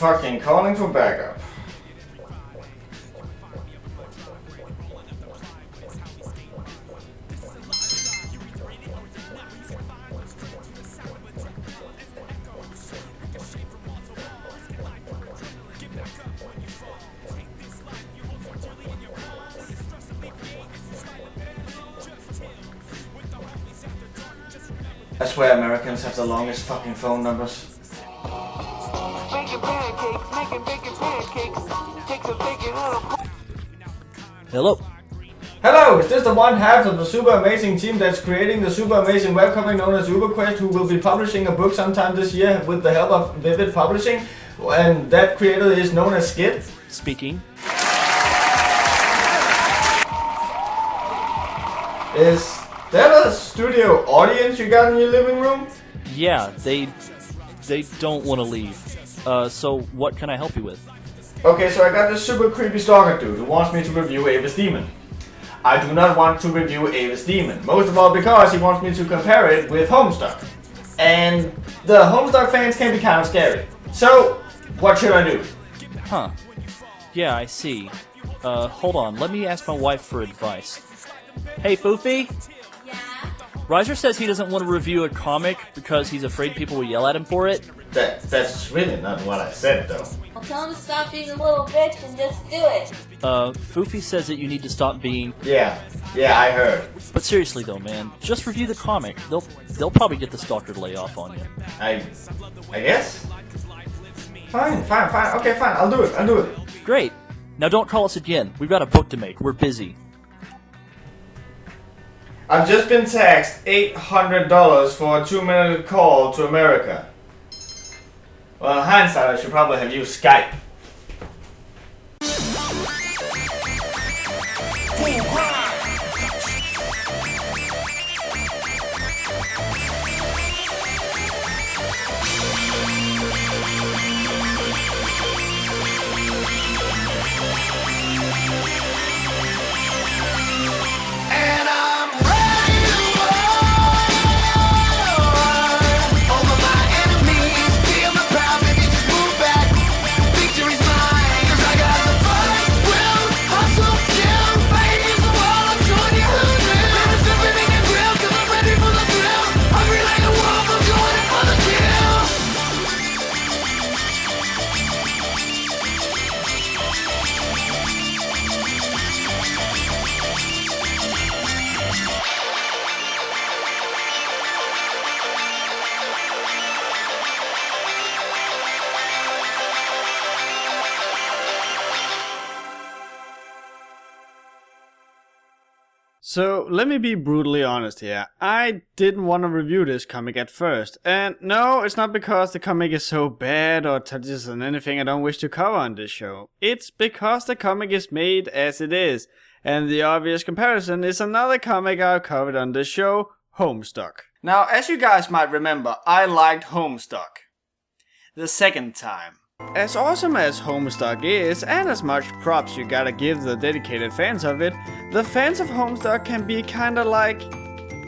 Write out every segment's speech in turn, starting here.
fucking calling for backup. I swear Americans have the longest fucking phone numbers. Hello. Hello, is this the one half of the super amazing team that's creating the super amazing webcomic known as UberQuest, who will be publishing a book sometime this year with the help of Vivid Publishing? And that creator is known as Skidd? Speaking. Is that a studio audience you got in your living room? Yeah, they don't want to leave. So what can I help you with? Okay, so I got this super creepy stalker dude who wants me to review Ava's Demon. I do not want to review Ava's Demon, most of all because he wants me to compare it with Homestuck. And the Homestuck fans can be kind of scary. So, what should I do? Huh. Yeah, I see. Hold on, let me ask my wife for advice. Hey, Foofy? Yeah? Riiser says he doesn't want to review a comic because he's afraid people will yell at him for it. That's really not what I said, though. Well, tell him to stop being a little bitch and just do it. Foofy says that you need to stop being... Yeah, I heard. But seriously though, man, just review the comic. They'll probably get the stalker to lay off on you. I guess? Fine. Okay, fine, I'll do it. Great. Now don't call us again. We've got a book to make. We're busy. I've just been taxed $800 for a 2-minute call to America. Well, in hindsight, I should probably have used Skype. So, let me be brutally honest here. I didn't want to review this comic at first. And no, it's not because the comic is so bad or touches on anything I don't wish to cover on this show. It's because the comic is made as it is. And the obvious comparison is another comic I've covered on this show, Homestuck. Now, as you guys might remember, I liked Homestuck the second time. As awesome as Homestuck is, and as much props you gotta give the dedicated fans of it, the fans of Homestuck can be kinda like,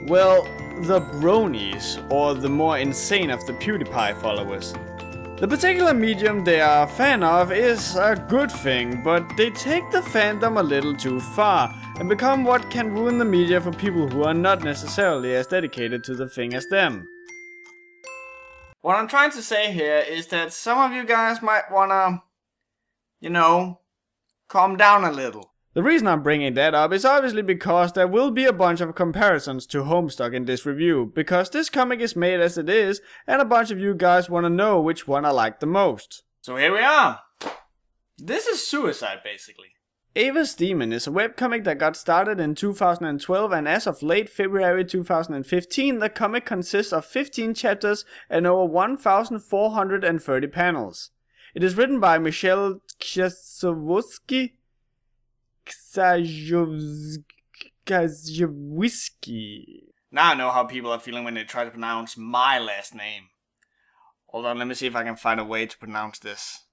well, the bronies, or the more insane of the PewDiePie followers. The particular medium they are a fan of is a good thing, but they take the fandom a little too far, and become what can ruin the media for people who are not necessarily as dedicated to the thing as them. What I'm trying to say here is that some of you guys might wanna, calm down a little. The reason I'm bringing that up is obviously because there will be a bunch of comparisons to Homestuck in this review, because this comic is made as it is, and a bunch of you guys wanna know which one I like the most. So here we are. This is suicide, basically. Ava's Demon is a webcomic that got started in 2012, and as of late February 2015, the comic consists of 15 chapters and over 1,430 panels. It is written by Michelle Ksajowiski. Now I know how people are feeling when they try to pronounce my last name. Hold on, let me see if I can find a way to pronounce this.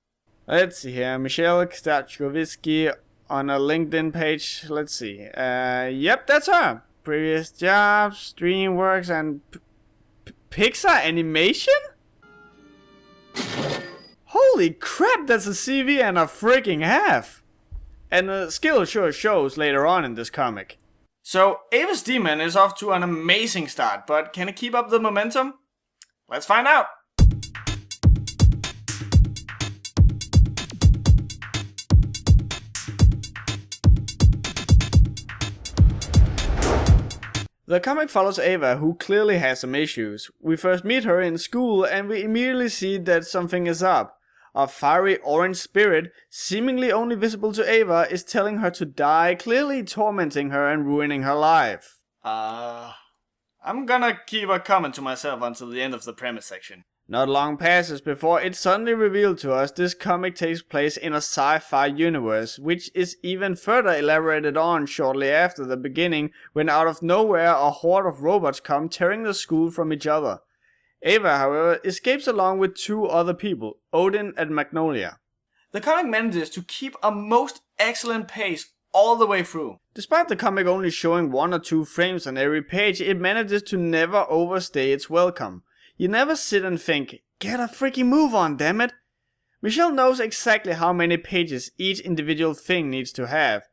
Let's see here, Michelle Ksajowiski. On a LinkedIn page, let's see. Yep, that's her. Previous jobs, DreamWorks, and Pixar Animation? Holy Holy crap, that's a CV and a freaking half! And the skill sure shows later on in this comic. So, Eva's demon is off to an amazing start, but can it keep up the momentum? Let's find out! The comic follows Eva, who clearly has some issues. We first meet her in school and we immediately see that something is up. A fiery orange spirit, seemingly only visible to Eva, is telling her to die, clearly tormenting her and ruining her life. I'm gonna keep a comment to myself until the end of the premise section. Not long passes before it's suddenly revealed to us this comic takes place in a sci-fi universe, which is even further elaborated on shortly after the beginning, when out of nowhere a horde of robots come tearing the school from each other. Eva, however, escapes along with two other people, Odin and Magnolia. The comic manages to keep a most excellent pace all the way through. Despite the comic only showing 1 or 2 frames on every page, it manages to never overstay its welcome. You never sit and think, get a freaking move on, damn it. Michelle knows exactly how many pages each individual thing needs to have.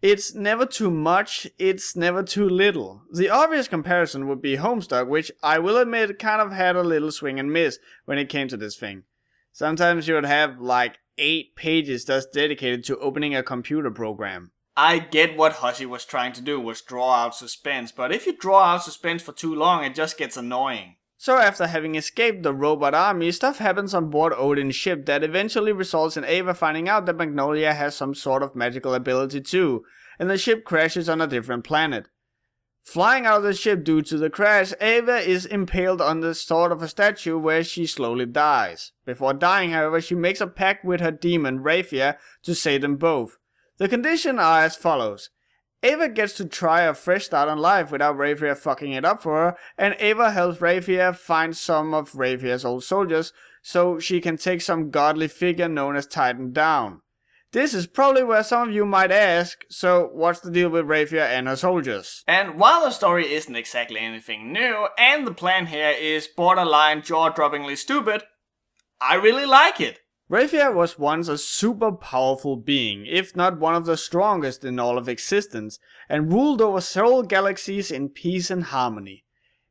It's never too much, it's never too little. The obvious comparison would be Homestuck, which I will admit kind of had a little swing and miss when it came to this thing. Sometimes you would have like 8 pages just dedicated to opening a computer program. I get what Hoshi was trying to do, was draw out suspense, but if you draw out suspense for too long, it just gets annoying. So after having escaped the robot army, stuff happens on board Odin's ship that eventually results in Eva finding out that Magnolia has some sort of magical ability too, and the ship crashes on a different planet. Flying out of the ship due to the crash, Eva is impaled on the sort of a statue where she slowly dies. Before dying, however, she makes a pact with her demon, Raphia, to save them both. The conditions are as follows. Eva gets to try a fresh start on life without Raphia fucking it up for her, and Eva helps Raphia find some of Raphia's old soldiers so she can take some godly figure known as Titan down. This is probably where some of you might ask, so what's the deal with Raphia and her soldiers? And while the story isn't exactly anything new, and the plan here is borderline jaw-droppingly stupid, I really like it. Raphia was once a super powerful being, if not one of the strongest in all of existence, and ruled over several galaxies in peace and harmony.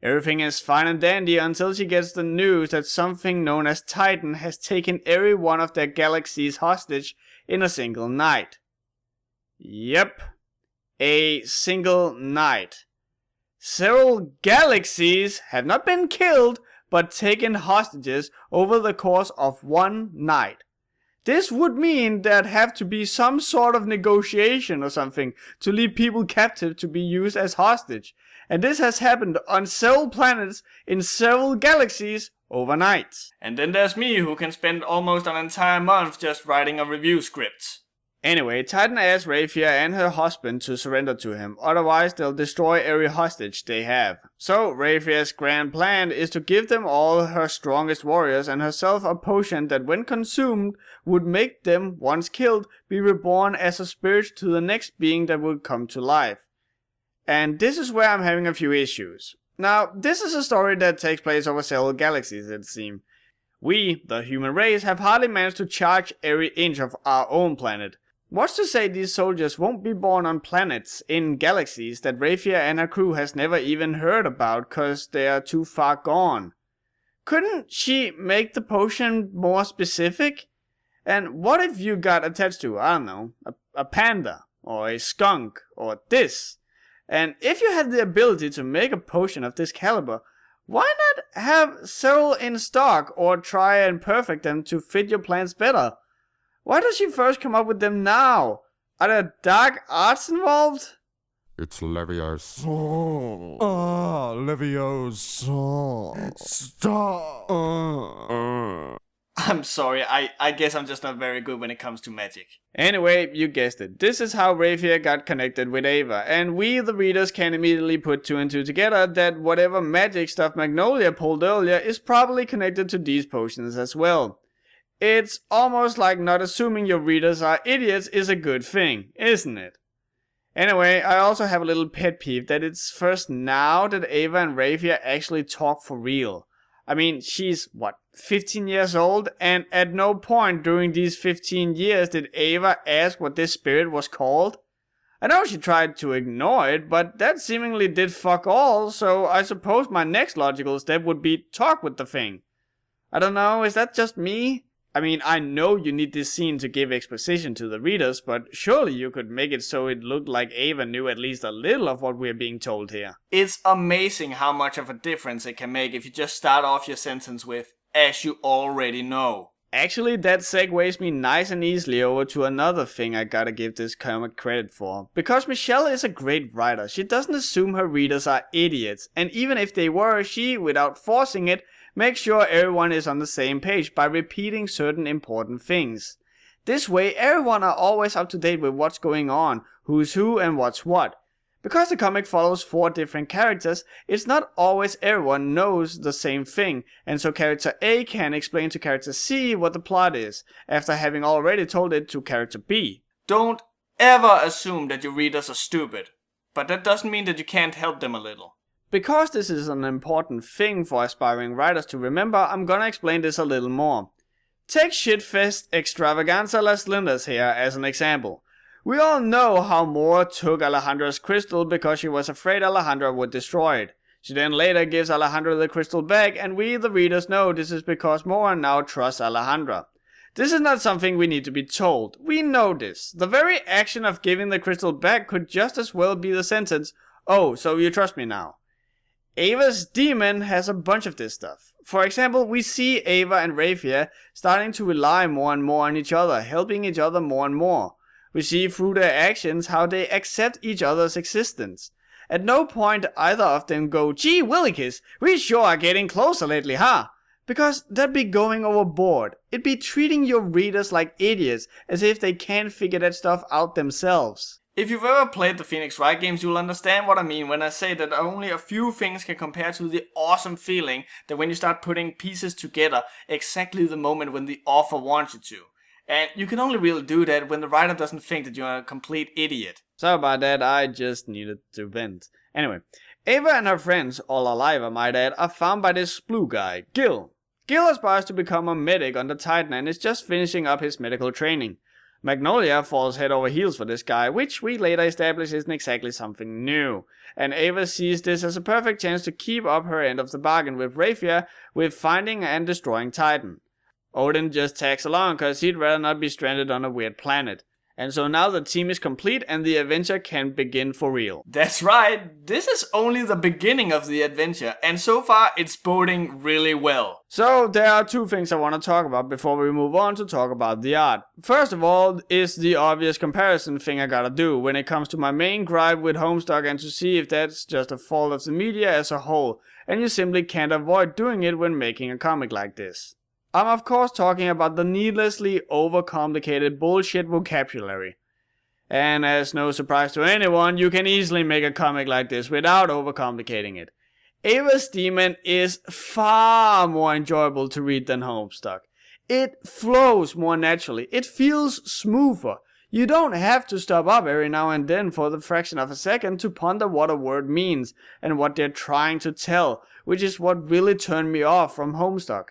Everything is fine and dandy until she gets the news that something known as Titan has taken every one of their galaxies hostage in a single night. Yep, a single night. Several galaxies have not been killed, but taken hostages over the course of one night. This would mean there'd have to be some sort of negotiation or something to leave people captive to be used as hostage. And this has happened on several planets in several galaxies overnight. And then there's me, who can spend almost an entire month just writing a review script. Anyway, Titan asks Raphia and her husband to surrender to him, otherwise they'll destroy every hostage they have. So Raphia's grand plan is to give them all her strongest warriors and herself a potion that when consumed would make them, once killed, be reborn as a spirit to the next being that would come to life. And this is where I'm having a few issues. Now, this is a story that takes place over several galaxies, it seems. We, the human race, have hardly managed to charge every inch of our own planet. What's to say these soldiers won't be born on planets in galaxies that Raphia and her crew has never even heard about cause they are too far gone? Couldn't she make the potion more specific? And what if you got attached to, I don't know, a panda, or a skunk, or this? And if you had the ability to make a potion of this caliber, why not have several in stock or try and perfect them to fit your plans better? Why does she first come up with them now? Are there dark arts involved? It's Leviosa. Leviosa. Stop. I'm sorry, I guess I'm just not very good when it comes to magic. Anyway, you guessed it. This is how Raphia got connected with Eva, and we, the readers, can immediately put 2 and 2 together that whatever magic stuff Magnolia pulled earlier is probably connected to these potions as well. It's almost like not assuming your readers are idiots is a good thing, isn't it? Anyway, I also have a little pet peeve that it's first now that Eva and Raphia actually talk for real. I mean, she's, 15 years old? And at no point during these 15 years did Eva ask what this spirit was called? I know she tried to ignore it, but that seemingly did fuck all, so I suppose my next logical step would be talk with the thing. I don't know, is that just me? I mean, I know you need this scene to give exposition to the readers, but surely you could make it so it looked like Eva knew at least a little of what we're being told here. It's amazing how much of a difference it can make if you just start off your sentence with, as you already know. Actually, that segues me nice and easily over to another thing I gotta give this comic credit for. Because Michelle is a great writer, she doesn't assume her readers are idiots, and even if they were, she, without forcing it, makes sure everyone is on the same page by repeating certain important things. This way, everyone are always up to date with what's going on, who's who and what's what. Because the comic follows 4 different characters, it's not always everyone knows the same thing, and so character A can explain to character C what the plot is, after having already told it to character B. Don't ever assume that your readers are stupid, but that doesn't mean that you can't help them a little. Because this is an important thing for aspiring writers to remember, I'm gonna explain this a little more. Take Shitfest Extravaganza Las Lindas here as an example. We all know how Moore took Alejandra's crystal because she was afraid Alejandra would destroy it. She then later gives Alejandra the crystal back, and we, the readers, know this is because Moore now trusts Alejandra. This is not something we need to be told. We know this. The very action of giving the crystal back could just as well be the sentence, "Oh, so you trust me now." Ava's demon has a bunch of this stuff. For example, we see Eva and Raphia starting to rely more and more on each other, helping each other more and more. We see through their actions how they accept each other's existence. At no point either of them go, "Gee willikers, we sure are getting closer lately, huh?" Because that'd be going overboard. It'd be treating your readers like idiots, as if they can't figure that stuff out themselves. If you've ever played the Phoenix Wright games, you'll understand what I mean when I say that only a few things can compare to the awesome feeling that when you start putting pieces together exactly the moment when the author wants you to. And you can only really do that when the writer doesn't think that you're a complete idiot. Sorry about that, I just needed to vent. Anyway, Eva and her friends, all alive I might add, are found by this blue guy, Gil. Gil aspires to become a medic on the Titan and is just finishing up his medical training. Magnolia falls head over heels for this guy, which we later establish isn't exactly something new. And Eva sees this as a perfect chance to keep up her end of the bargain with Raphia with finding and destroying Titan. Odin just tags along cause he'd rather not be stranded on a weird planet. And so now the team is complete and the adventure can begin for real. That's right, this is only the beginning of the adventure, and so far it's boding really well. So there are 2 things I want to talk about before we move on to talk about the art. First of all is the obvious comparison thing I gotta do when it comes to my main gripe with Homestuck, and to see if that's just a fault of the media as a whole, and you simply can't avoid doing it when making a comic like this. I'm of course talking about the needlessly overcomplicated bullshit vocabulary. And as no surprise to anyone, you can easily make a comic like this without overcomplicating it. Ava's Demon is far more enjoyable to read than Homestuck. It flows more naturally, it feels smoother. You don't have to stop up every now and then for the fraction of a second to ponder what a word means and what they're trying to tell, which is what really turned me off from Homestuck.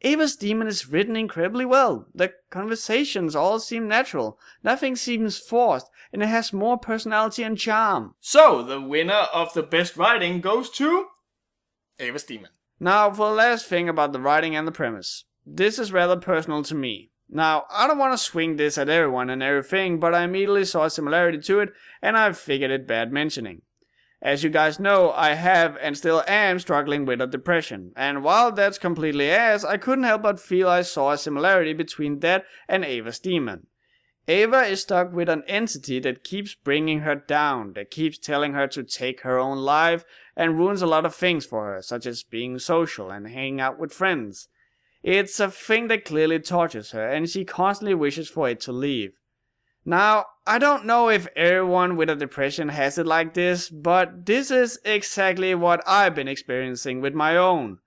Ava's Demon is written incredibly well. The conversations all seem natural, nothing seems forced, and it has more personality and charm. So, the winner of the best writing goes to Ava's Demon. Now, for the last thing about the writing and the premise. This is rather personal to me. Now, I don't want to swing this at everyone and everything, but I immediately saw a similarity to it, and I figured it bad mentioning. As you guys know, I have and still am struggling with a depression, and while that's completely ass, I couldn't help but feel I saw a similarity between that and Ava's Demon. Ava is stuck with an entity that keeps bringing her down, that keeps telling her to take her own life, and ruins a lot of things for her, such as being social and hanging out with friends. It's a thing that clearly tortures her, and she constantly wishes for it to leave. Now, I don't know if everyone with a depression has it like this, but this is exactly what I've been experiencing with my own.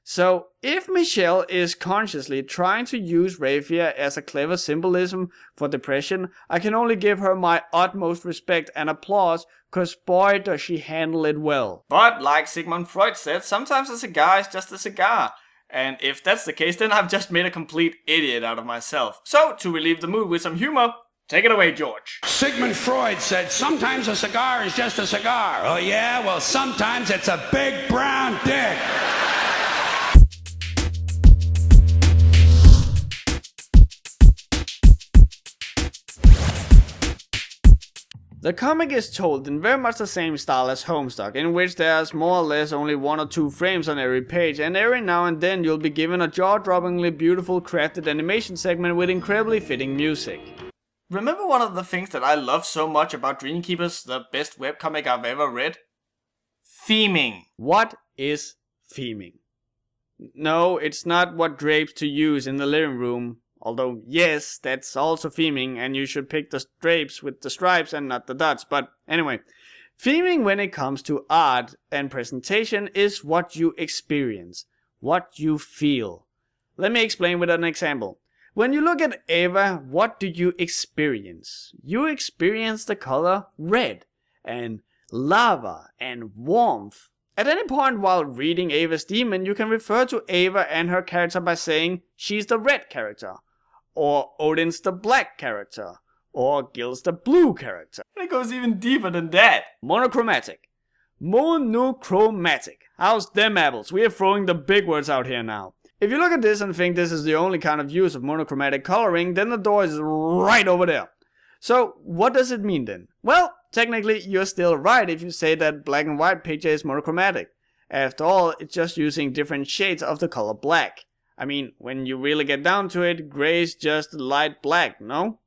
So, if Michelle is consciously trying to use Raphia as a clever symbolism for depression, I can only give her my utmost respect and applause, cause boy does she handle it well. But, like Sigmund Freud said, sometimes a cigar is just a cigar. And if that's the case, then I've just made a complete idiot out of myself. So, to relieve the mood with some humor, take it away, George. Sigmund Freud said sometimes a cigar is just a cigar. Oh yeah? Well, sometimes it's a big brown dick. The comic is told in very much the same style as Homestuck, in which there's more or less only 1 or 2 frames on every page, and every now and then you'll be given a jaw-droppingly beautiful crafted animation segment with incredibly fitting music. Remember one of the things that I love so much about Dreamkeepers, the best webcomic I've ever read? Theming. What is theming? No, it's not what drapes to use in the living room. Although, yes, that's also theming, and you should pick the drapes with the stripes and not the dots. But anyway, theming when it comes to art and presentation is what you experience, what you feel. Let me explain with an example. When you look at Eva, what do you experience? You experience the color red, and lava, and warmth. At any point while reading Eva's Demon, you can refer to Eva and her character by saying she's the red character, or Odin's the black character, or Gil's the blue character. And it goes even deeper than that. Monochromatic. Monochromatic. How's them apples? We are throwing the big words out here now. If you look at this and think this is the only kind of use of monochromatic coloring, then the door is right over there. So, what does it mean then? Well, technically you're still right if you say that black and white picture is monochromatic. After all, it's just using different shades of the color black. I mean, when you really get down to it, gray is just light black, no?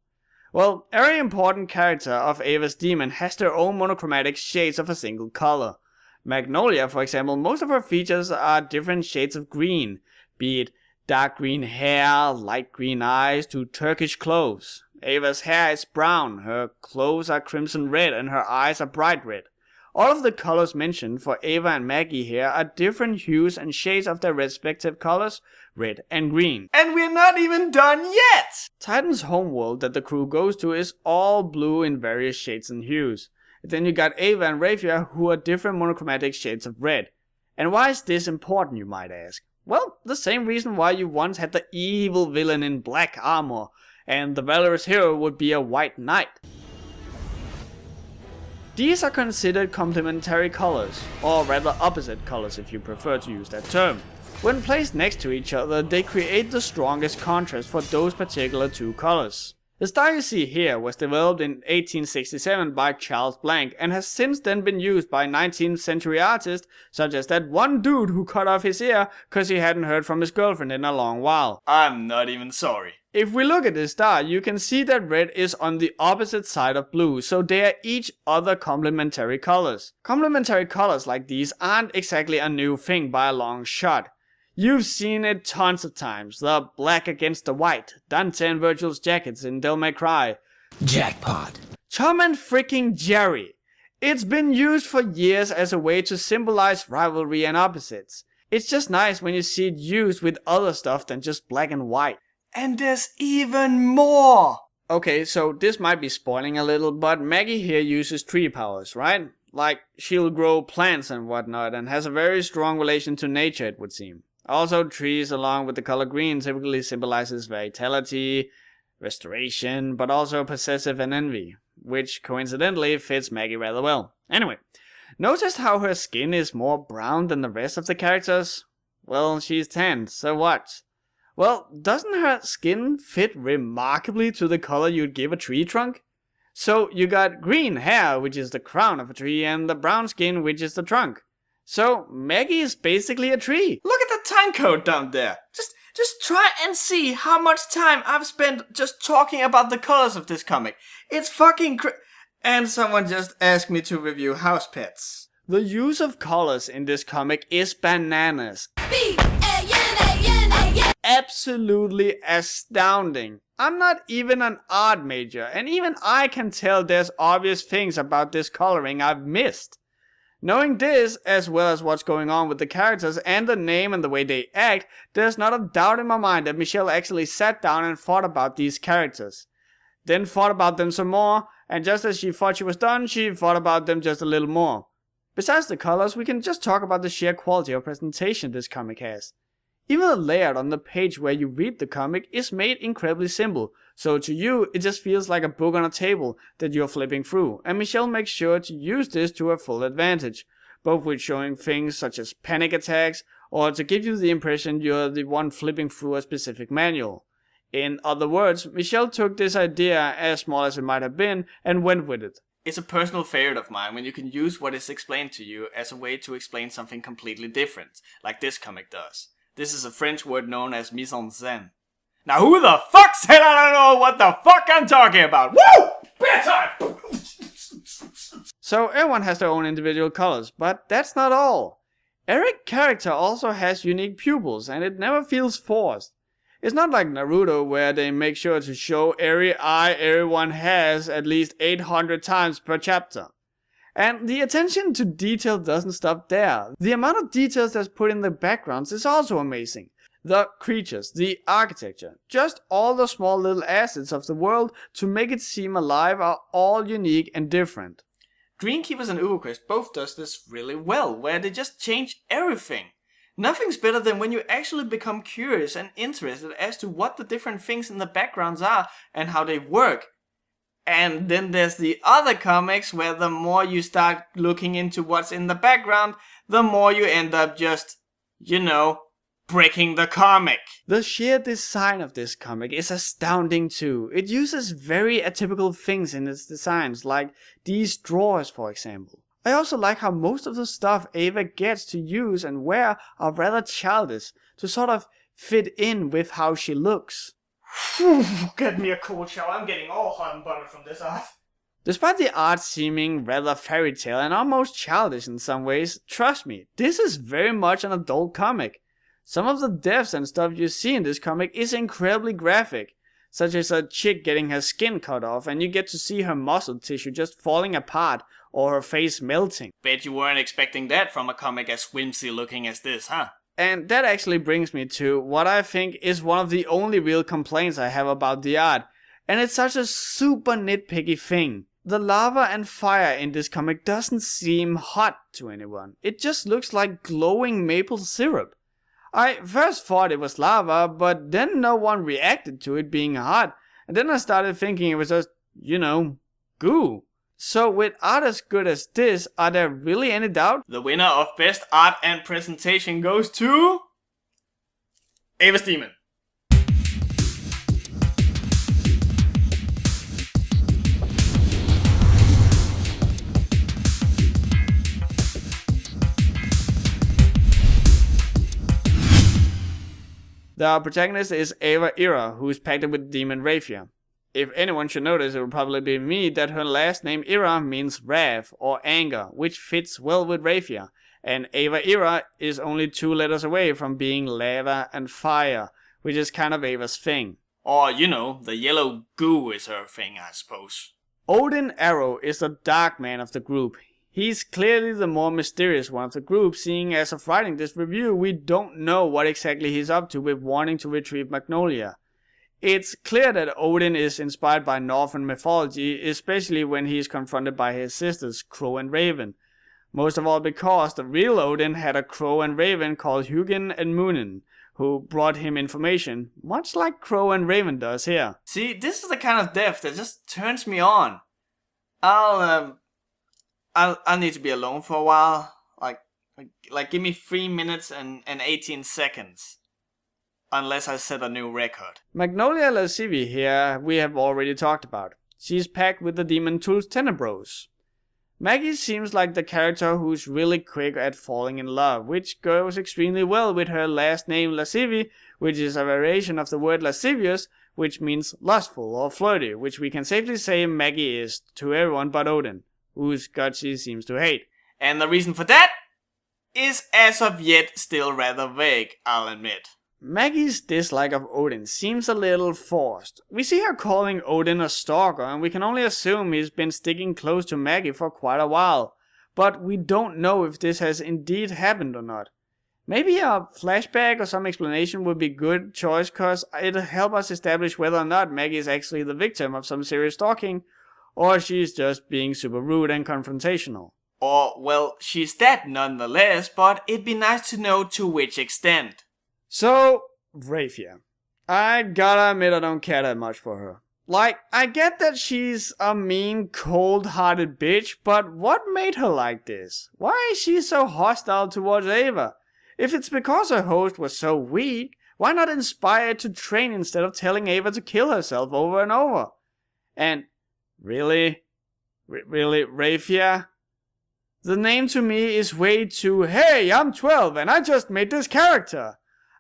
Well, every important character of Eva's Demon has their own monochromatic shades of a single color. Magnolia, for example, most of her features are different shades of green, be it dark green hair, light green eyes, to Turkish clothes. Eva's hair is brown, her clothes are crimson red, and her eyes are bright red. All of the colors mentioned for Eva and Maggie here are different hues and shades of their respective colors, red and green. And we're not even done yet! Titan's homeworld that the crew goes to is all blue in various shades and hues. Then you got Eva and Raphia, who are different monochromatic shades of red. And why is this important, you might ask? Well, the same reason why you once had the evil villain in black armor, and the valorous hero would be a white knight. These are considered complementary colors, or rather opposite colors if you prefer to use that term. When placed next to each other, they create the strongest contrast for those particular two colors. The style you see here was developed in 1867 by Charles Blank and has since then been used by 19th century artists such as that one dude who cut off his ear cause he hadn't heard from his girlfriend in a long while. I'm not even sorry. If we look at this style, you can see that red is on the opposite side of blue, so they are each other complementary colors. Complementary colors like these aren't exactly a new thing by a long shot. You've seen it tons of times, the black against the white, Dante and Virgil's jackets in Devil May Cry. Jackpot. Tom and freaking Jerry. It's been used for years as a way to symbolize rivalry and opposites. It's just nice when you see it used with other stuff than just black and white. And there's even more! Okay, so this might be spoiling a little, but Maggie here uses tree powers, right? Like, she'll grow plants and whatnot, and has a very strong relation to nature, it would seem. Also, trees along with the color green typically symbolizes vitality, restoration, but also possessive and envy, which coincidentally fits Maggie rather well. Anyway, notice how her skin is more brown than the rest of the characters? Well, she's tanned, so what? Well, doesn't her skin fit remarkably to the color you'd give a tree trunk? So you got green hair, which is the crown of a tree, and the brown skin, which is the trunk. So Maggie is basically a tree. Look at the time code down there. Just try and see how much time I've spent just talking about the colors of this comic. It's fucking And someone just asked me to review House Pets. The use of colors in this comic is bananas. Absolutely astounding. I'm not even an art major, and even I can tell there's obvious things about this coloring I've missed. Knowing this, as well as what's going on with the characters and the name and the way they act, there's not a doubt in my mind that Michelle actually sat down and thought about these characters. Then thought about them some more, and just as she thought she was done, she thought about them just a little more. Besides the colors, we can just talk about the sheer quality of presentation this comic has. Even the layout on the page where you read the comic is made incredibly simple, so to you it just feels like a book on a table that you're flipping through, and Michelle makes sure to use this to her full advantage, both with showing things such as panic attacks, or to give you the impression you're the one flipping through a specific manual. In other words, Michelle took this idea, as small as it might have been, and went with it. It's a personal favorite of mine when you can use what is explained to you as a way to explain something completely different, like this comic does. This is a French word known as mise en scène. Now who the fuck said I don't know what the fuck I'm talking about? Woo! Bedtime! So everyone has their own individual colors, but that's not all. Every character also has unique pupils, and it never feels forced. It's not like Naruto, where they make sure to show every eye everyone has at least 800 times per chapter. And the attention to detail doesn't stop there. The amount of details that's put in the backgrounds is also amazing. The creatures, the architecture, just all the small little assets of the world to make it seem alive are all unique and different. Dreamkeepers and Uberquest both does this really well, where they just change everything. Nothing's better than when you actually become curious and interested as to what the different things in the backgrounds are and how they work. And then there's the other comics where the more you start looking into what's in the background, the more you end up just, breaking the comic. The sheer design of this comic is astounding too. It uses very atypical things in its designs, like these drawers for example. I also like how most of the stuff Eva gets to use and wear are rather childish, to sort of fit in with how she looks. Get me a cold shower, I'm getting all hot and bothered from this art. Despite the art seeming rather fairy tale and almost childish in some ways, trust me, this is very much an adult comic. Some of the deaths and stuff you see in this comic is incredibly graphic, such as a chick getting her skin cut off and you get to see her muscle tissue just falling apart or her face melting. Bet you weren't expecting that from a comic as whimsy looking as this, huh? And that actually brings me to what I think is one of the only real complaints I have about the art, and it's such a super nitpicky thing. The lava and fire in this comic doesn't seem hot to anyone. It just looks like glowing maple syrup. I first thought it was lava, but then no one reacted to it being hot, and then I started thinking it was just, goo. So with art as good as this, are there really any doubt? The winner of Best Art and Presentation goes to... Ava's Demon. The protagonist is Eva Ira, who is packed with demon rapier. If anyone should notice, it would probably be me that her last name Ira means wrath or anger, which fits well with rapier, and Eva Ira is only 2 letters away from being lava and fire, which is kind of Ava's thing. Or, the yellow goo is her thing, I suppose. Odin Arrow is the dark man of the group. He's clearly the more mysterious one of the group, seeing as of writing this review, we don't know what exactly he's up to with wanting to retrieve Magnolia. It's clear that Odin is inspired by Northern mythology, especially when he is confronted by his sisters, Crow and Raven. Most of all because the real Odin had a Crow and Raven called Hugin and Munin, who brought him information, much like Crow and Raven does here. See, this is the kind of depth that just turns me on. I'll need to be alone for a while. Like give me 3 minutes and 18 seconds. Unless I set a new record. Magnolia Lascivi here we have already talked about. She's packed with the demon tools Tenebros. Maggie seems like the character who's really quick at falling in love, which goes extremely well with her last name Lascivi, which is a variation of the word lascivious, which means lustful or flirty, which we can safely say Maggie is to everyone but Odin, whose god she seems to hate. And the reason for that is as of yet still rather vague, I'll admit. Maggie's dislike of Odin seems a little forced. We see her calling Odin a stalker, and we can only assume he's been sticking close to Maggie for quite a while. But we don't know if this has indeed happened or not. Maybe a flashback or some explanation would be a good choice, cause it'll help us establish whether or not Maggie is actually the victim of some serious stalking, or she's just being super rude and confrontational. Or, well, she's that nonetheless, but it'd be nice to know to which extent. So, Raphia. I gotta admit I don't care that much for her. Like, I get that she's a mean, cold-hearted bitch, but what made her like this? Why is she so hostile towards Eva? If it's because her host was so weak, why not inspire her to train instead of telling Eva to kill herself over and over? And, really? Really, Raphia? The name to me is way too, hey, I'm 12 and I just made this character.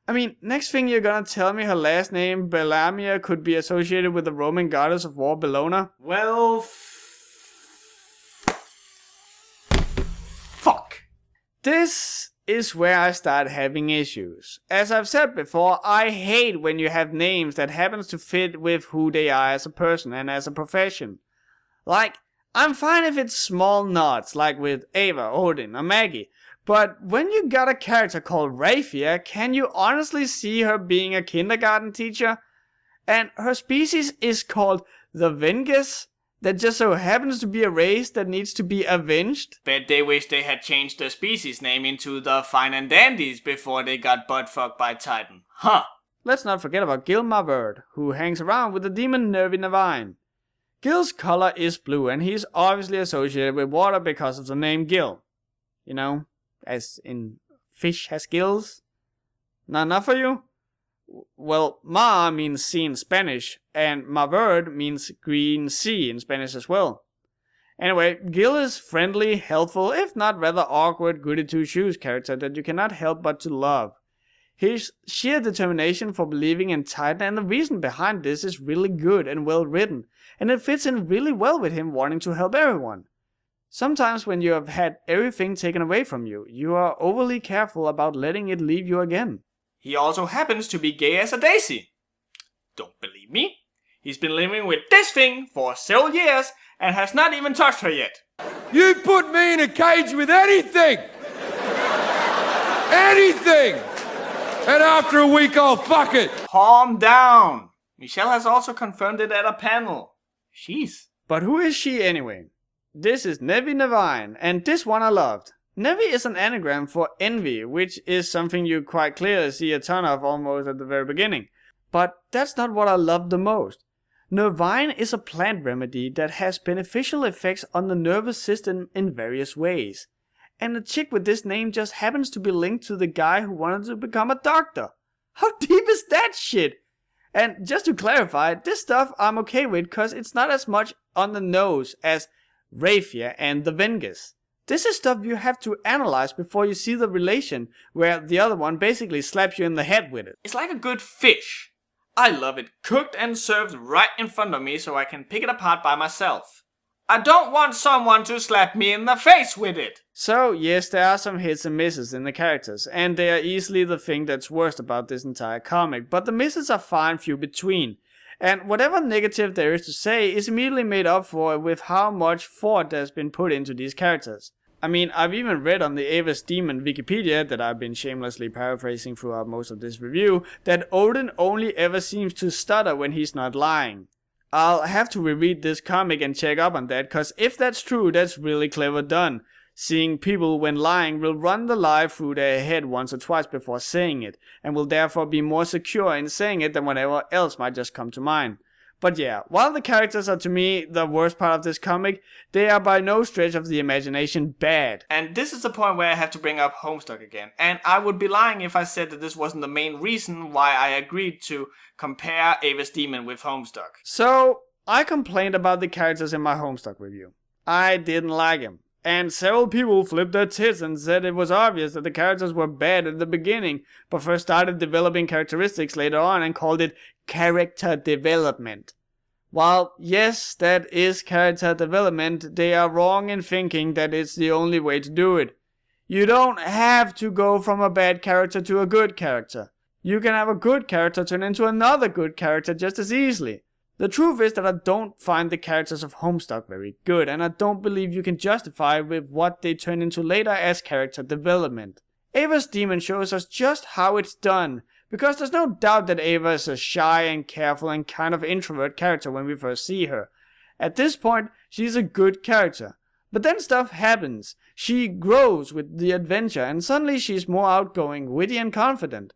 I mean, next thing you're gonna tell me her last name, Belamia, could be associated with the Roman goddess of war, Bellona? Well, fuck. This is where I start having issues. As I've said before, I hate when you have names that happens to fit with who they are as a person and as a profession. Like, I'm fine if it's small nods, like with Eva, Odin, or Maggie. But when you got a character called Raphia, can you honestly see her being a kindergarten teacher? And her species is called the Vengus, that just so happens to be a race that needs to be avenged. Bet they wish they had changed their species name into the Fine and Dandies before they got buttfucked by Titan. Huh. Let's not forget about Gil Marverd, who hangs around with the demon Nervy Navine. Gil's color is blue, and he's obviously associated with water because of the name Gil. You know, as in fish has gills. Not enough for you? Well, Ma means sea in Spanish, and Marverd means green sea in Spanish as well. Anyway, Gil is friendly, helpful, if not rather awkward, goody-two-shoes character that you cannot help but to love. His sheer determination for believing in Titan and the reason behind this is really good and well written, and it fits in really well with him wanting to help everyone. Sometimes when you have had everything taken away from you, you are overly careful about letting it leave you again. He also happens to be gay as a daisy. Don't believe me? He's been living with this thing for several years and has not even touched her yet. You put me in a cage with anything! Anything! And after a week I'll fuck it! Calm down! Michelle has also confirmed it at a panel. Jeez. But who is she anyway? This is Nervy Navine, and this one I loved. Nervy is an anagram for envy, which is something you quite clearly see a ton of almost at the very beginning. But that's not what I loved the most. Nervine is a plant remedy that has beneficial effects on the nervous system in various ways. And the chick with this name just happens to be linked to the guy who wanted to become a doctor. How deep is that shit? And just to clarify, this stuff I'm okay with cause it's not as much on the nose as Raphia and the Vengus. This is stuff you have to analyze before you see the relation, where the other one basically slaps you in the head with it. It's like a good fish. I love it cooked and served right in front of me so I can pick it apart by myself. I don't want someone to slap me in the face with it. So yes, there are some hits and misses in the characters, and they are easily the thing that's worst about this entire comic, but the misses are far and few between. And whatever negative there is to say is immediately made up for with how much thought there's been put into these characters. I mean, I've even read on the Eva's Demon Wikipedia, that I've been shamelessly paraphrasing throughout most of this review, that Odin only ever seems to stutter when he's not lying. I'll have to reread this comic and check up on that, cause if that's true, that's really clever done. Seeing people when lying will run the lie through their head once or twice before saying it, and will therefore be more secure in saying it than whatever else might just come to mind. But yeah, while the characters are to me the worst part of this comic, they are by no stretch of the imagination bad. And this is the point where I have to bring up Homestuck again, and I would be lying if I said that this wasn't the main reason why I agreed to compare Eva's Demon with Homestuck. So, I complained about the characters in my Homestuck review. I didn't like him. And several people flipped their tits and said it was obvious that the characters were bad at the beginning, but first started developing characteristics later on and called it character development. While yes, that is character development, they are wrong in thinking that it's the only way to do it. You don't have to go from a bad character to a good character. You can have a good character turn into another good character just as easily. The truth is that I don't find the characters of Homestuck very good, and I don't believe you can justify with what they turn into later as character development. Eva's Demon shows us just how it's done, because there's no doubt that Eva is a shy and careful and kind of introvert character when we first see her. At this point, she's a good character. But then stuff happens. She grows with the adventure, and suddenly she's more outgoing, witty and confident.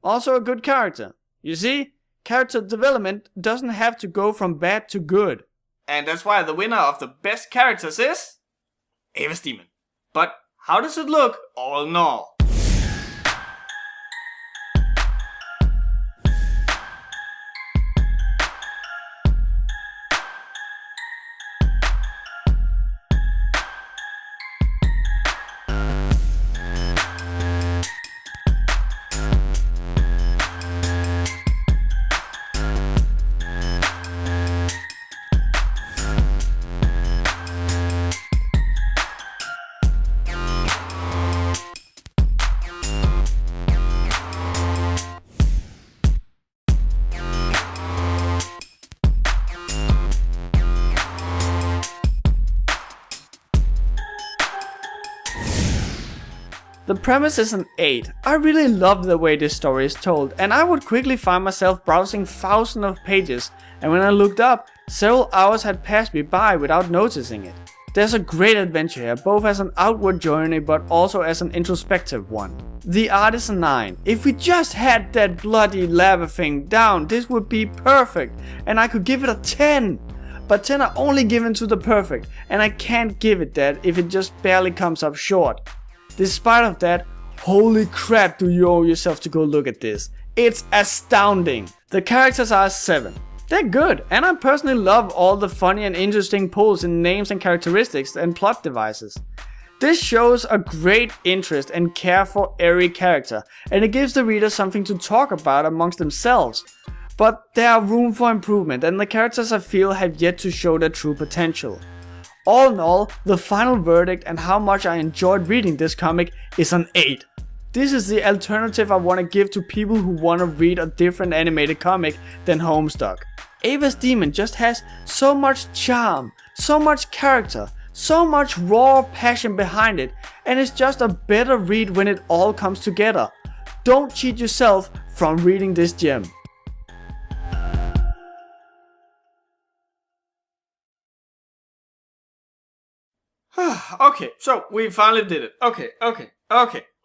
Also a good character. You see, character development doesn't have to go from bad to good. And that's why the winner of the best characters is Eva's Demon. But how does it look all in all? The premise is an 8. I really love the way this story is told, and I would quickly find myself browsing thousands of pages, and when I looked up, several hours had passed me by without noticing it. There's a great adventure here, both as an outward journey but also as an introspective one. The art is a 9. If we just had that bloody lava thing down, this would be perfect, and I could give it a 10. But 10 are only given to the perfect, and I can't give it that if it just barely comes up short. Despite of that, holy crap do you owe yourself to go look at this. It's astounding. The characters are a 7. They're good, and I personally love all the funny and interesting pulls in names and characteristics and plot devices. This shows a great interest and care for every character, and it gives the reader something to talk about amongst themselves. But there are room for improvement, and the characters I feel have yet to show their true potential. All in all, the final verdict and how much I enjoyed reading this comic is an 8. This is the alternative I want to give to people who want to read a different animated comic than Homestuck. Eva's Demon just has so much charm, so much character, so much raw passion behind it, and it's just a better read when it all comes together. Don't cheat yourself from reading this gem. Okay, so we finally did it. Okay.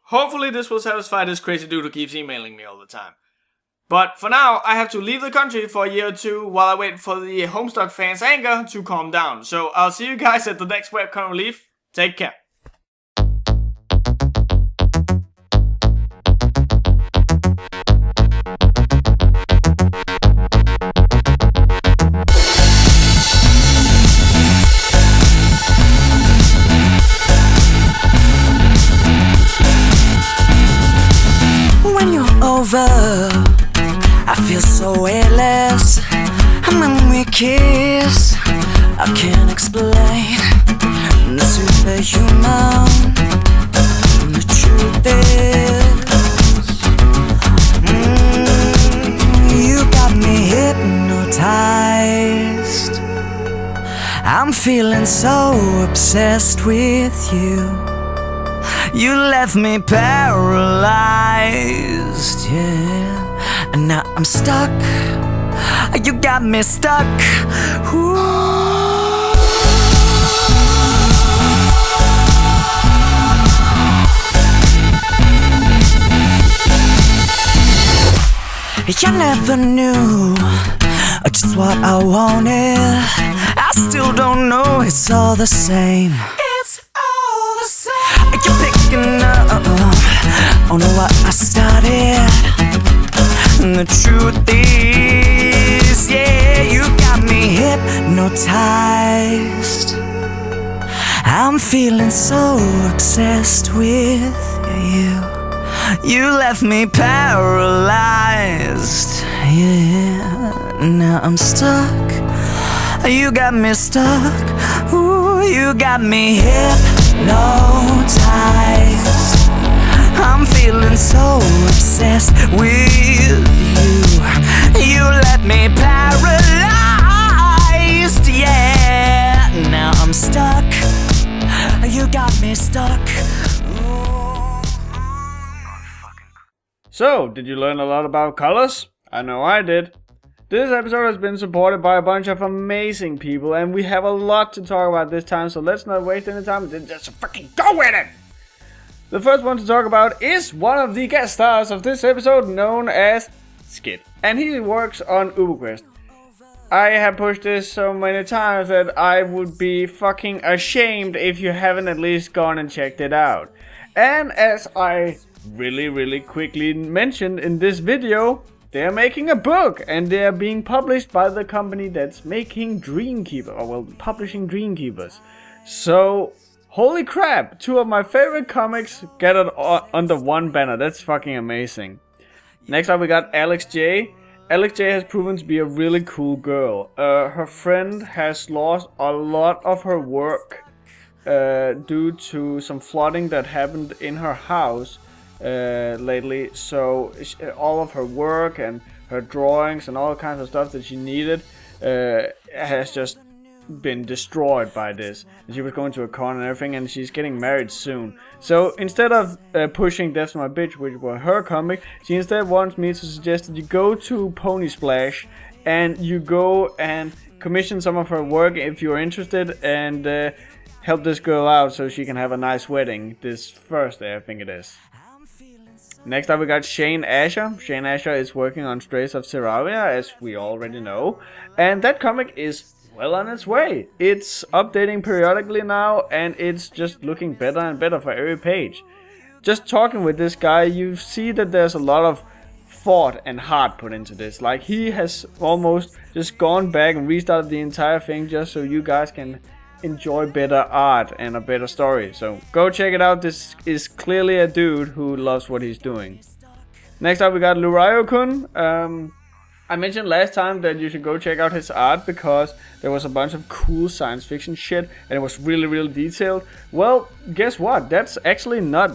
Hopefully this will satisfy this crazy dude who keeps emailing me all the time. But for now, I have to leave the country for a year or two while I wait for the Homestuck fans' anger to calm down. So I'll see you guys at the next webcomic relief. Take care. I feel so weightless. And when we kiss, I can't explain the superhuman. The truth is, you got me hypnotized. I'm feeling so obsessed with you. You left me paralyzed, yeah. And now I'm stuck. You got me stuck. Ooh. I never knew just what I wanted. I still don't know, it's all the same. You're picking up on what I started. The truth is, yeah, you got me hypnotized. I'm feeling so obsessed with you. You left me paralyzed, yeah. Now I'm stuck. You got me stuck. Ooh, you got me hypnotized. I'm feeling so obsessed with you. You left me paralyzed, yeah. Now I'm stuck. You got me stuck. So, did you learn a lot about colors? I know I did. This episode has been supported by a bunch of amazing people, and we have a lot to talk about this time, so let's not waste any time and just fucking go with it! The first one to talk about is one of the guest stars of this episode, known as Skidd. And he works on UberQuest. I have pushed this so many times that I would be fucking ashamed if you haven't at least gone and checked it out. And as I really quickly mentioned in this video, they're making a book and they're being published by the company that's making Dreamkeeper, or well, publishing Dreamkeepers. So, holy crap, 2 of my favorite comics gathered under one banner. That's fucking amazing. Next up we got Alix J. Alix J has proven to be a really cool girl. Her friend has lost a lot of her work due to some flooding that happened in her house lately. So all of her work and her drawings and all kinds of stuff that she needed has just been destroyed by this. And she was going to a con and everything, and she's getting married soon. So instead of pushing That's My Bitch, which was her comic, she instead wants me to suggest that you go to Pony Splash and you go and commission some of her work if you're interested, and help this girl out so she can have a nice wedding this Thursday, I think it is. Next up we got Shane Asher. Shane Asher is working on Strays of Terraria, as we already know, and that comic is well on its way. It's updating periodically now, and it's just looking better and better for every page. Just talking with this guy, you see that there's a lot of thought and heart put into this. Like, he has almost just gone back and restarted the entire thing just so you guys can enjoy better art and a better story. So go check it out. This is clearly a dude who loves what he's doing. Next up we got Luraiokun. I mentioned last time that you should go check out his art because there was a bunch of cool science fiction shit and it was really detailed. Well, guess what? That's actually not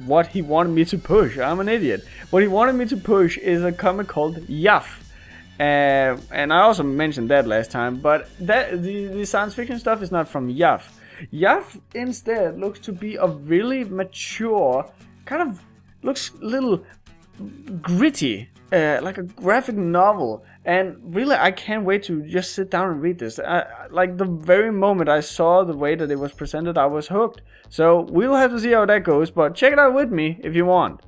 what he wanted me to push. I'm an idiot. What he wanted me to push is a comic called Yaff. And I also mentioned that last time, but the science fiction stuff is not from Yaff. Yaff instead looks to be a really mature, kind of looks a little gritty. Like a graphic novel, and really I can't wait to just sit down and read this. Like the very moment I saw the way that it was presented, I was hooked. So we'll have to see how that goes, but check it out with me if you want.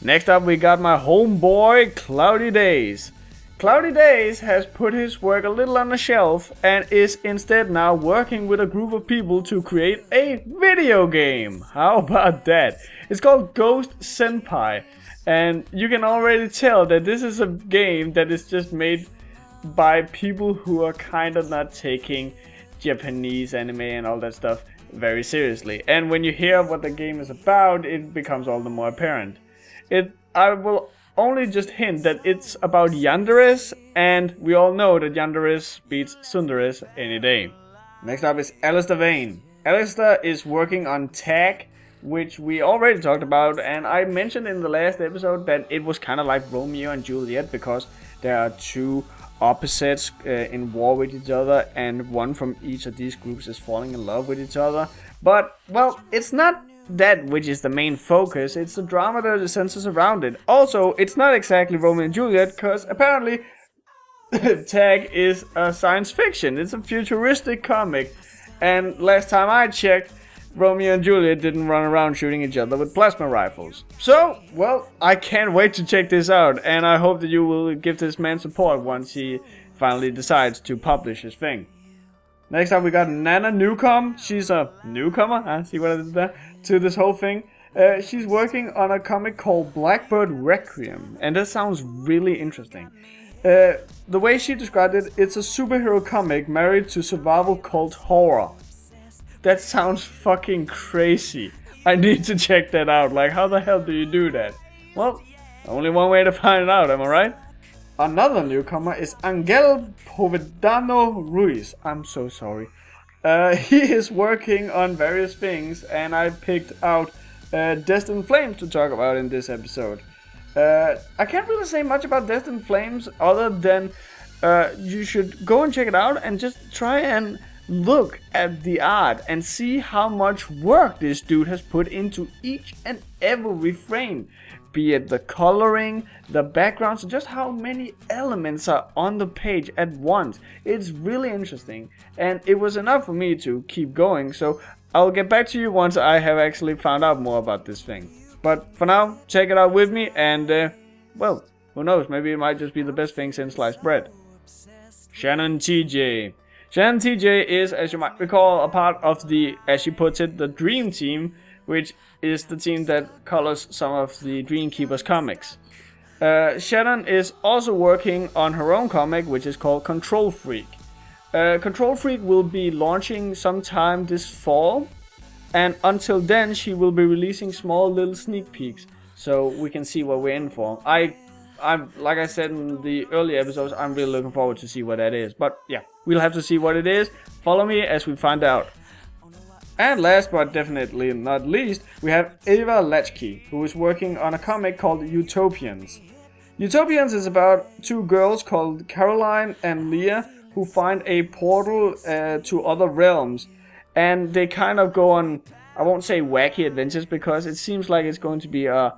Next up we got my homeboy CloudyDaze. CloudyDaze has put his work a little on the shelf and is instead now working with a group of people to create a video game. How about that? It's called Ghost Senpai. And you can already tell that this is a game that is just made by people who are kind of not taking Japanese anime and all that stuff very seriously. And when you hear what the game is about, it becomes all the more apparent. I will only just hint that it's about yanderes, and we all know that yanderes beats tsunderes any day. Next up is Alyster Vain. Alyster is working on Tag, which we already talked about, and I mentioned in the last episode that it was kind of like Romeo and Juliet because there are 2 opposites in war with each other, and one from each of these groups is falling in love with each other. But, well, it's not that which is the main focus, it's the drama that centers around it. Also, it's not exactly Romeo and Juliet because apparently Tag is a science fiction. It's a futuristic comic, and last time I checked, Romeo and Juliet didn't run around shooting each other with plasma rifles. So, well, I can't wait to check this out, and I hope that you will give this man support once he finally decides to publish his thing. Next up we got Nana Newcomb. She's a newcomer, see what I did there, to this whole thing. She's working on a comic called Blackbird Requiem, and that sounds really interesting. The way she described it, it's a superhero comic married to survival cult horror. That sounds fucking crazy. I need to check that out. Like, how the hell do you do that? Well, only one way to find it out, am I right? Another newcomer is Angel Povedano Ruiz. I'm so sorry. He is working on various things, and I picked out Destined Flames to talk about in this episode. I can't really say much about Destined Flames other than you should go and check it out and just try and look at the art and see how much work this dude has put into each and every frame. Be it the coloring, the backgrounds, just how many elements are on the page at once. It's really interesting, and it was enough for me to keep going, so I'll get back to you once I have actually found out more about this thing. But for now, check it out with me and, well, who knows, maybe it might just be the best thing since sliced bread. Shannon TJ. Shannon TJ is, as you might recall, a part of the, as she puts it, the Dream Team, which is the team that colors some of the Dreamkeeper's comics. Shannon is also working on her own comic, which is called Control Freak. Control Freak will be launching sometime this fall, and until then she will be releasing small little sneak peeks, so we can see what we're in for. I'm like I said in the early episodes, I'm really looking forward to see what that is. But yeah, we'll have to see what it is. Follow me as we find out. And last but definitely not least, we have Eva Latchkey, who is working on a comic called Utopians. Utopians is about two girls called Caroline and Leah who find a portal to other realms, and they kind of go on, I won't say wacky adventures because it seems like it's going to be a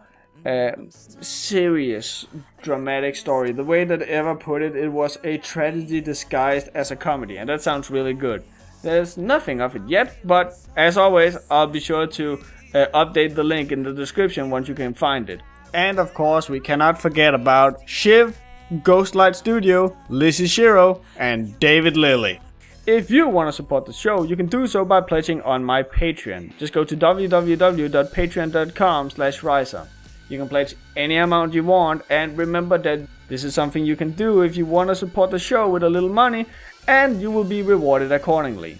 serious, dramatic story. The way that Eva put it, it was a tragedy disguised as a comedy, and that sounds really good. There's nothing of it yet, but as always, I'll be sure to update the link in the description once you can find it. And of course, we cannot forget about Shiv, Ghostlight Studio, LizzieShiro, and David Lillie. If you want to support the show, you can do so by pledging on my Patreon. Just go to www.patreon.com/Riiser. You can pledge any amount you want, and remember that this is something you can do if you want to support the show with a little money, and you will be rewarded accordingly.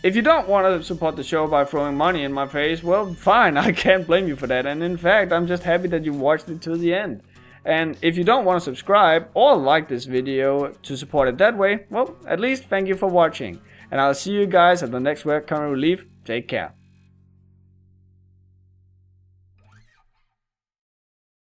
If you don't want to support the show by throwing money in my face, well, fine, I can't blame you for that, and in fact, I'm just happy that you watched it to the end. And if you don't want to subscribe or like this video to support it that way, well, at least thank you for watching. And I'll see you guys at the next webcomic relief. Take care.